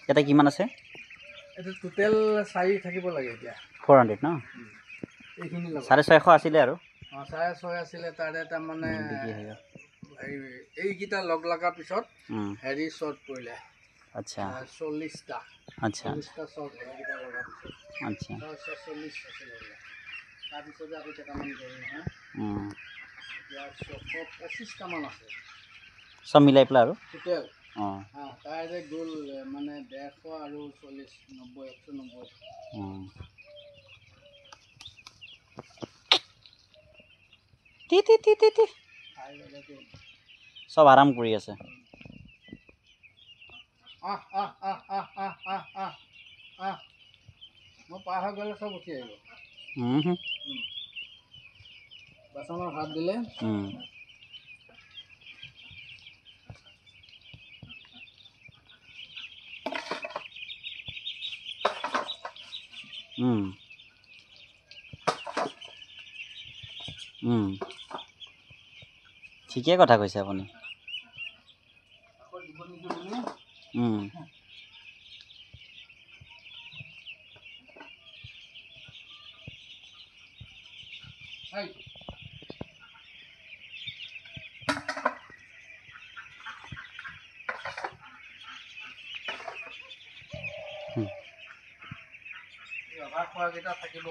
এটা কিমান আছে? এটা টোটেল 4 থাকিব লাগে এতিয়া 400 ন? এইখিনি লগ 650 আছিলে আৰু 650 আছিলে তাৰে এটা মানে বিকি হৈ গ'ল। এইকেইটা লগ লগাৰ পিছত হেৰি শ্বৰ্ট পৰিলে। আচ্ছা 40টা আচ্ছা 40টা শ্বৰ্ট এইকেইটা লগাৰ পিছত আচ্ছা 640 আছিলে তাৰপিছতে আৰু কেইটামান গ'ল নহয় এতিয়া 625টামান আছে সব মিলাই পেলাই আৰু টোটেল অঁ তাৰে গ'ল মানে 150 আৰু 40 90 190 সব আৰাম কৰি আছে। মই পাৰ হৈ গ'লে চব উঠি আহিব বাচনত হাত দিলে ঠিকে কথা কৈছে আপুনি। খোৱাকেইটা থাকিব